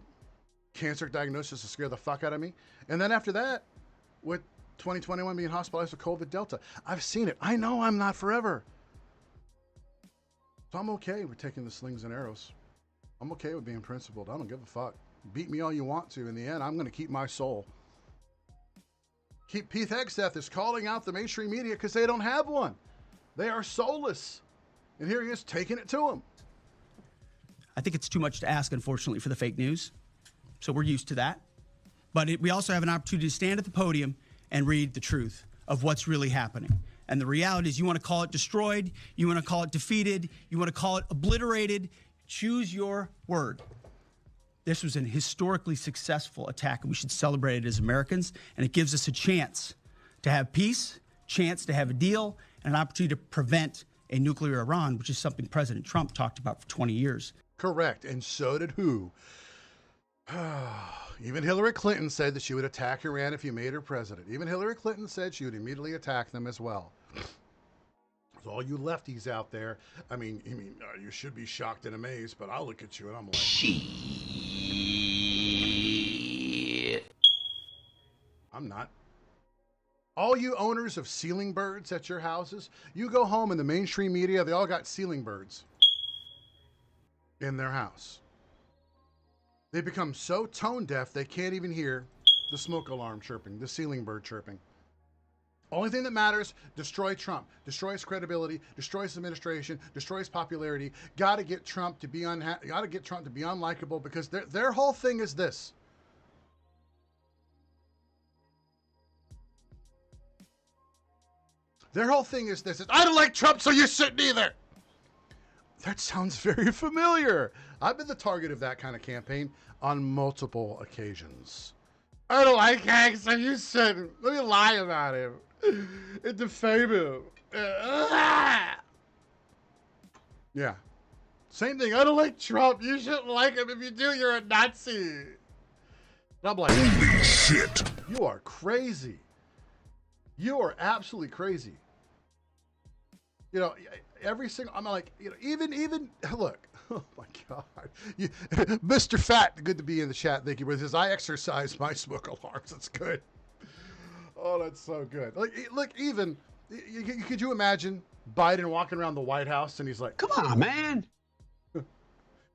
cancer diagnosis to scare the fuck out of me. And then after that, with 2021 being hospitalized with COVID Delta. I've seen it. I know I'm not forever. So I'm okay with taking the slings and arrows. I'm okay with being principled. I don't give a fuck. Beat me all you want to. In the end, I'm going to keep my soul. Pete Hegseth is calling out the mainstream media because they don't have one. They are soulless. And here he is taking it to them. I think it's too much to ask, unfortunately, for the fake news. So we're used to that. But we also have an opportunity to stand at the podium and read the truth of what's really happening. And the reality is, you want to call it destroyed, you want to call it defeated, you want to call it obliterated, choose your word. This was an historically successful attack, and we should celebrate it as Americans. And it gives us a chance to have peace, chance to have a deal, and an opportunity to prevent a nuclear Iran, which is something President Trump talked about for 20 years. Correct. And so did who? Even Hillary Clinton said that she would attack Iran if you made her president. Even Hillary Clinton said she would immediately attack them as well. So all you lefties out there, I mean, you should be shocked and amazed, but I'll look at you and I'm like, shit. I'm not. All you owners of ceiling birds at your houses, you go home in the mainstream media, they all got ceiling birds in their house. They become so tone deaf they can't even hear the smoke alarm chirping, the ceiling bird chirping. Only thing that matters, destroy Trump, destroy his credibility, destroy his administration, destroy his popularity. Got to get Trump to be unlikable, because their whole thing is this. Their whole thing is this. I don't like Trump, so you shouldn't either. That sounds very familiar. I've been the target of that kind of campaign on multiple occasions. I don't like Kang, so you shouldn't. Let me lie about him and defame him. Yeah. Same thing. I don't like Trump. You shouldn't like him. If you do, you're a Nazi. And I'm like, holy shit. You are crazy. You are absolutely crazy. You know, every single, I'm like, you know, even, look, oh my God. Mr. Fat, good to be in the chat. Thank you. With his, I exercise my smoke alarms. That's good. Oh, that's so good. Like, look, even, could you imagine Biden walking around the White House and he's like, come on, man.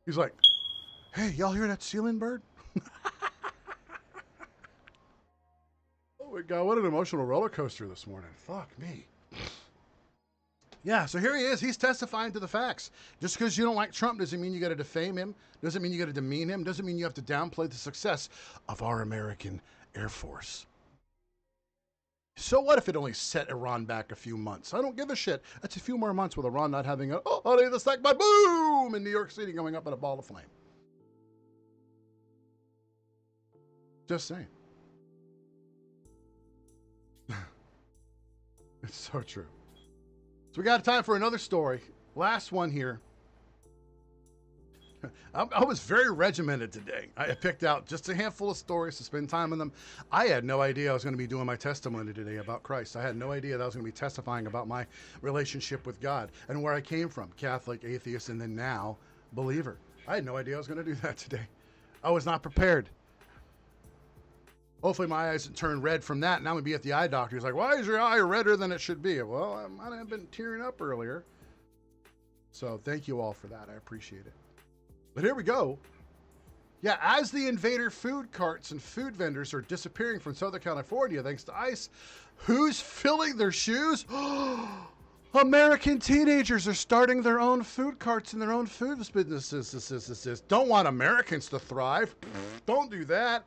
He's like, hey, y'all hear that ceiling bird? Oh my God, what an emotional roller coaster this morning. Fuck me. Yeah, so here he is. He's testifying to the facts. Just because you don't like Trump doesn't mean you got to defame him. Doesn't mean you got to demean him. Doesn't mean you have to downplay the success of our American Air Force. So what if it only set Iran back a few months? I don't give a shit. That's a few more months with Iran not having a, oh, honey, the stack by boom in New York City going up in a ball of flame. Just saying. It's so true. So we got time for another story. Last one here. I was very regimented today. I picked out just a handful of stories to spend time on them. I had no idea I was going to be doing my testimony today about Christ. I had no idea that I was going to be testifying about my relationship with God and where I came from, Catholic, atheist, and then now believer. I had no idea I was going to do that today. I was not prepared. Hopefully my eyes turn red from that, and I'm going to be at the eye doctor. He's like, why is your eye redder than it should be? Well, I might have been tearing up earlier. So thank you all for that. I appreciate it. But here we go. Yeah, as the invader food carts and food vendors are disappearing from Southern California thanks to ICE, who's filling their shoes? American teenagers are starting their own food carts and their own food businesses. Don't want Americans to thrive. Don't do that.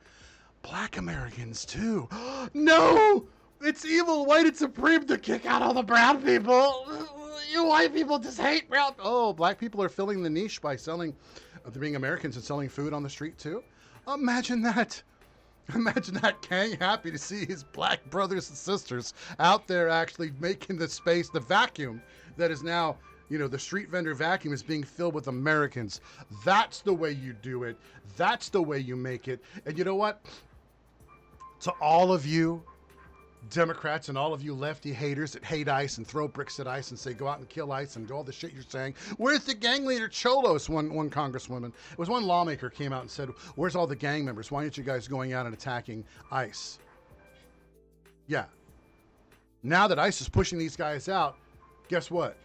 Black Americans too. No! It's evil white and supreme to kick out all the brown people. You white people just hate brown. Oh, black people are filling the niche by being Americans and selling food on the street too. Imagine that. Imagine that. Kang happy to see his black brothers and sisters out there actually making the space, the vacuum that is now, you know, the street vendor vacuum is being filled with Americans. That's the way you do it. That's the way you make it. And you know what? To all of you Democrats and all of you lefty haters that hate ICE and throw bricks at ICE and say go out and kill ICE and do all the shit you're saying. Where's the gang leader Cholos? One congresswoman. It was one lawmaker came out and said, where's all the gang members? Why aren't you guys going out and attacking ICE? Yeah. Now that ICE is pushing these guys out, guess what?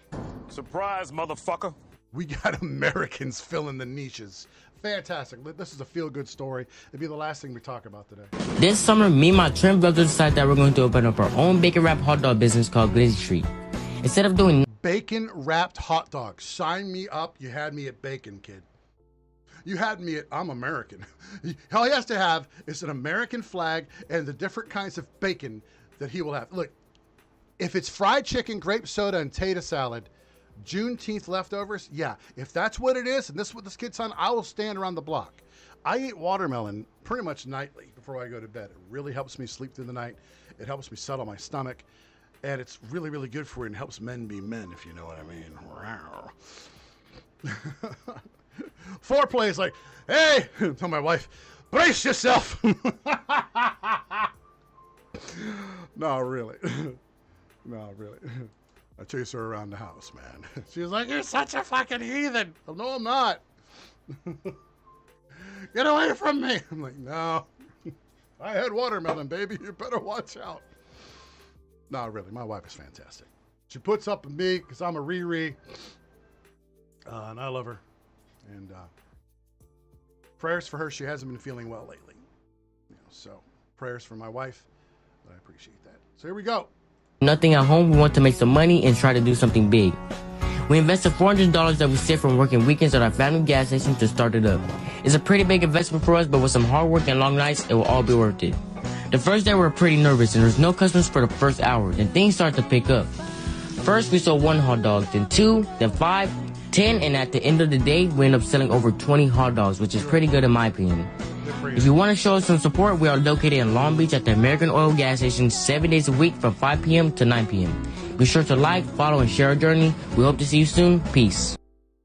Surprise, motherfucker. We got Americans filling the niches. Fantastic. This is a feel-good story. It'll be the last thing we talk about today. This summer, me and my twin brothers decided that we're going to open up our own bacon-wrapped hot dog business called Glizzy Street. Instead of doing bacon-wrapped hot dogs. Sign me up. You had me at bacon, kid. You had me at I'm American. All he has to have is an American flag and the different kinds of bacon that he will have. Look, if it's fried chicken, grape soda, and tater salad, Juneteenth leftovers, yeah. If that's what it is, and this is what this kid's on, I will stand around the block. I eat watermelon pretty much nightly before I go to bed. It really helps me sleep through the night. It helps me settle my stomach. And it's really, really good for you and helps men be men, if you know what I mean. Foreplay is like, hey, tell my wife, brace yourself. No, really. No, really. I chase her around the house, man. She's like, "You're such a fucking heathen." No, I'm not. Get away from me. I'm like, no. I had watermelon, baby. You better watch out. No, really, my wife is fantastic. She puts up with me because I'm a Riri. And I love her. And prayers for her. She hasn't been feeling well lately. So prayers for my wife. But I appreciate that. So here we go. Nothing at home, we want to make some money and try to do something big. We invested $400 that we saved from working weekends at our family gas station to start it up. It's a pretty big investment for us, but with some hard work and long nights, it will all be worth it. The first day we were pretty nervous and there was no customers for the first hour. Then things started to pick up. First we sold 1 hot dog, then 2, then 5, 10, and at the end of the day, we ended up selling over 20 hot dogs, which is pretty good in my opinion. If you want to show us some support, we are located in Long Beach at the American Oil gas station 7 days a week from 5 p.m. to 9 p.m. Be sure to like, follow, and share our journey. We hope to see you soon. Peace.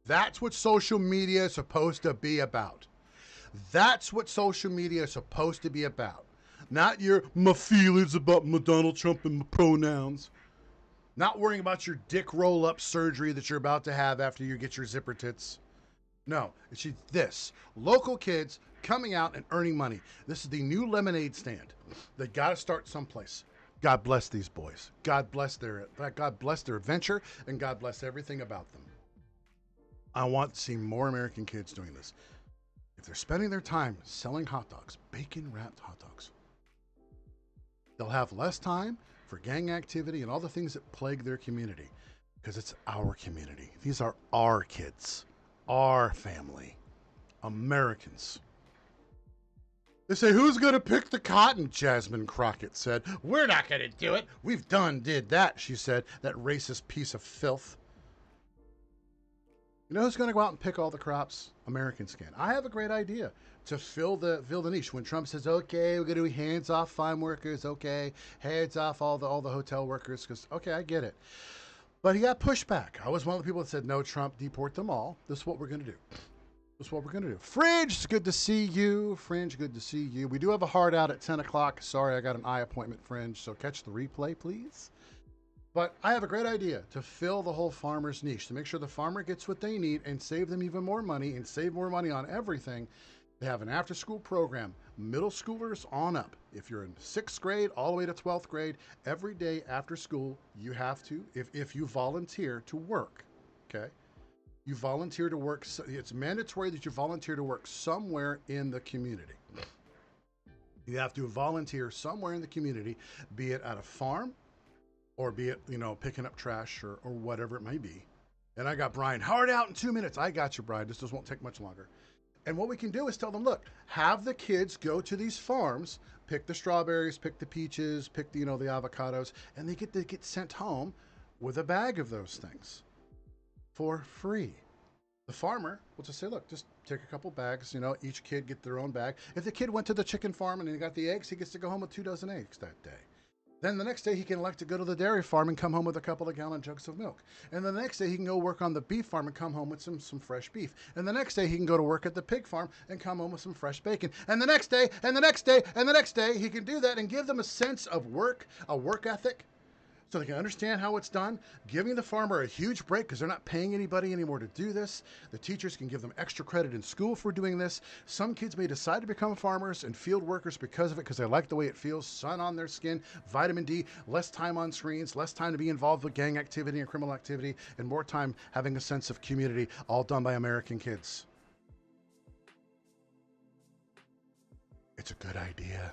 That's what social media is supposed to be about. That's what social media is supposed to be about. Not my feelings about my Donald Trump and my pronouns. Not worrying about your dick roll-up surgery that you're about to have after you get your zipper tits. No, it's this. Local kids coming out and earning money. This is the new lemonade stand. They got to start someplace. God bless these boys. God bless their adventure, and God bless everything about them. I want to see more American kids doing this. If they're spending their time selling hot dogs, bacon-wrapped hot dogs, they'll have less time for gang activity and all the things that plague their community, because it's our community. These are our kids, our family, Americans. They say, "Who's going to pick the cotton?" Jasmine Crockett said. "We're not going to do it. We've did that," she said, that racist piece of filth. You know who's going to go out and pick all the crops? Americans can. I have a great idea to fill the niche. When Trump says, "Okay, we're going to do hands off farm workers," okay, hands off all the hotel workers, because, okay, I get it. But he got pushback. I was one of the people that said, "No, Trump, deport them all. This is what we're going to do. This is what we're going to do." Fringe, it's good to see you. Fringe, good to see you. We do have a hard out at 10 o'clock. Sorry, I got an eye appointment, Fringe, so catch the replay, please. But I have a great idea to fill the whole farmer's niche, to make sure the farmer gets what they need and save them even more money and save more money on everything. They have an after-school program, middle schoolers on up. If you're in 6th grade all the way to 12th grade, every day after school, you have to, if you volunteer to work, okay? You volunteer to work. It's mandatory that you volunteer to work somewhere in the community. You have to volunteer somewhere in the community, be it at a farm or be it, picking up trash or whatever it may be. And I got Brian Howard out in 2 minutes. I got you, Brian. This won't take much longer. And what we can do is tell them, look, have the kids go to these farms, pick the strawberries, pick the peaches, pick the avocados, and they get sent home with a bag of those things for free. The farmer will just say, look, just take a couple bags, each kid get their own bag. If the kid went to the chicken farm and he got the eggs, he gets to go home with 2 dozen eggs that day. Then the next day he can elect to go to the dairy farm and come home with a couple of gallon jugs of milk. And the next day he can go work on the beef farm and come home with some fresh beef. And the next day he can go to work at the pig farm and come home with some fresh bacon. And the next day, and the next day, and the next day, he can do that and give them a sense of work, a work ethic, so they can understand how it's done, giving the farmer a huge break because they're not paying anybody anymore to do this. The teachers can give them extra credit in school for doing this. Some kids may decide to become farmers and field workers because of it, because they like the way it feels, sun on their skin, vitamin D, less time on screens, less time to be involved with gang activity and criminal activity, and more time having a sense of community, all done by American kids. It's a good idea.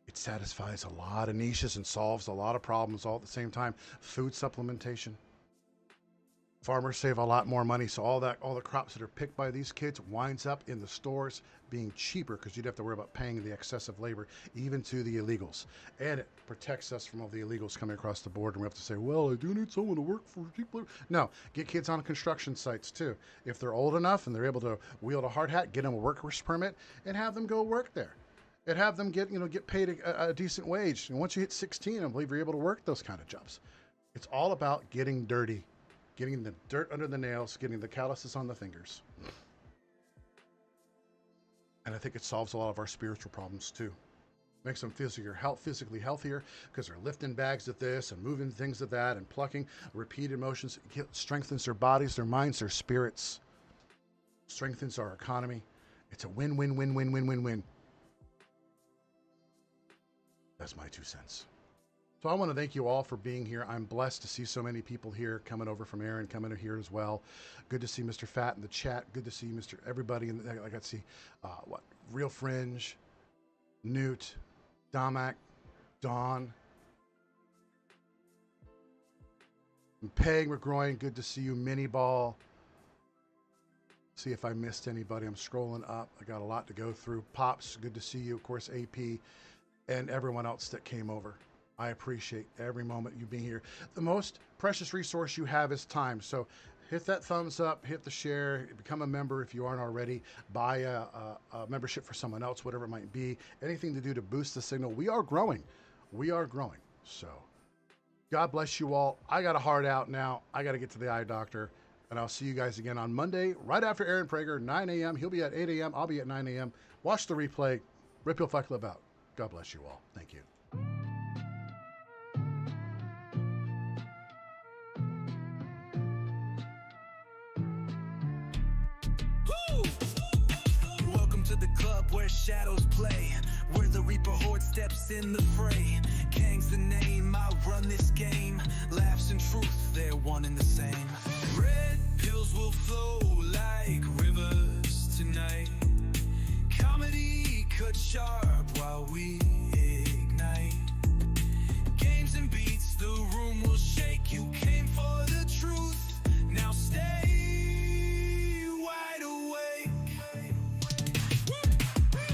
It satisfies a lot of niches and solves a lot of problems all at the same time. Food supplementation. Farmers save a lot more money, so all the crops that are picked by these kids winds up in the stores being cheaper because you'd have to worry about paying the excessive labor, even to the illegals. And it protects us from all the illegals coming across the border, and we have to say, "Well, I do need someone to work for cheap labor." No, get kids on construction sites too. If they're old enough and they're able to wield a hard hat, get them a worker's permit and have them go work there. And have them get paid a decent wage. And once you hit 16, I believe you're able to work those kind of jobs. It's all about getting dirty, getting the dirt under the nails, getting the calluses on the fingers. And I think it solves a lot of our spiritual problems too. Makes them physically healthier because they're lifting bags at this and moving things at that and plucking repeated motions. It strengthens their bodies, their minds, their spirits. Strengthens our economy. It's a win-win-win-win-win-win-win. That's my 2 cents. So I want to thank you all for being here. I'm blessed to see so many people here coming over from Aaron, coming here as well. Good to see Mr. Fat in the chat. Good to see Mr. Everybody. I got to see Real Fringe, Newt, Domac, Dawn, and Peg McGroin. Good to see you. Mini Ball. See if I missed anybody. I'm scrolling up. I got a lot to go through. Pops, good to see you. Of course, AP, and everyone else that came over. I appreciate every moment you being here. The most precious resource you have is time. So hit that thumbs up, hit the share, become a member if you aren't already, buy a membership for someone else, whatever it might be. Anything to do to boost the signal. We are growing. We are growing. So God bless you all. I got a heart out now. I got to get to the eye doctor. And I'll see you guys again on Monday, right after Aaron Prager, 9 a.m. He'll be at 8 a.m. I'll be at 9 a.m. Watch the replay. Rip your fuck live out. God bless you all. Thank you. Welcome to the club where shadows play, where the Reaper horde steps in the fray. Kang's the name, I run this game. Laughs and truth, they're one and the same. Red pills will flow like rivers tonight. Comedy cut sharp while we ignite. Games and beats, the room will shake. You came for the truth, now stay wide awake.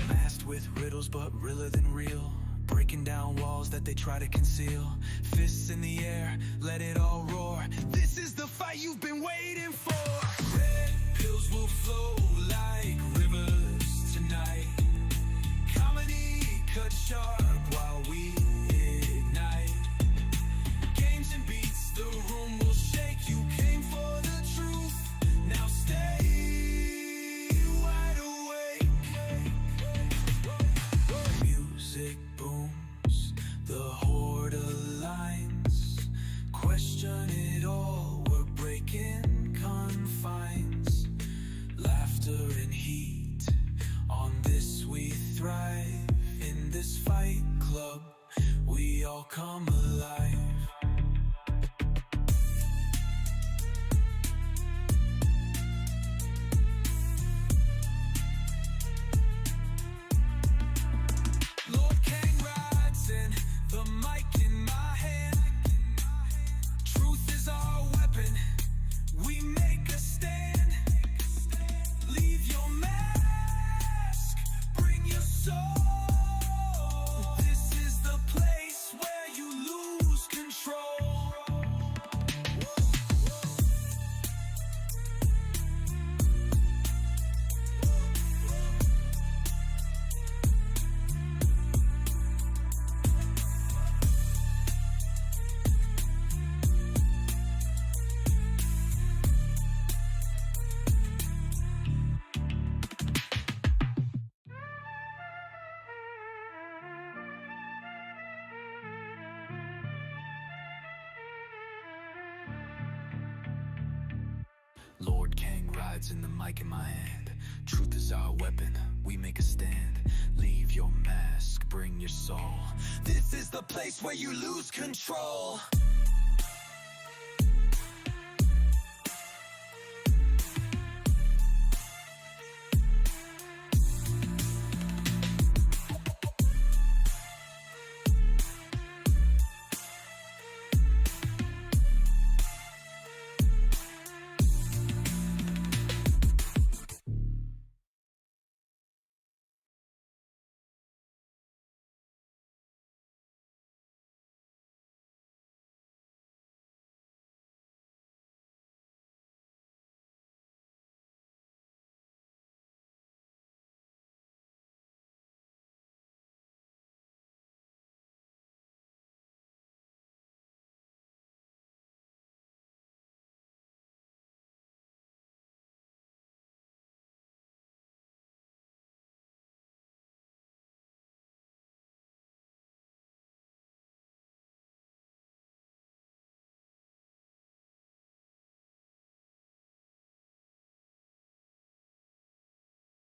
Masked with riddles but realer than real, breaking down walls that they try to conceal. Fists in the air, let it all roar. This is the fight you've been waiting for. Red pills will flow like rivers tonight. Comedy cut sharp while we ignite. Games and beats, the room will shake. You came for the truth, now stay wide awake. Music booms, the horde aligns. Question it all, we're breaking confines. Laughter and heat, on this we thrive. In this fight club, we all come alive. Lord Kang rides in, the mic in my hand. Truth is our weapon, we make a stand. Leave your mask, bring your soul. This is the place where you lose control. Lord Kang rides in the mic in my hand. Truth is our weapon, we make a stand. Leave your mask, bring your soul. This is the place where you lose control.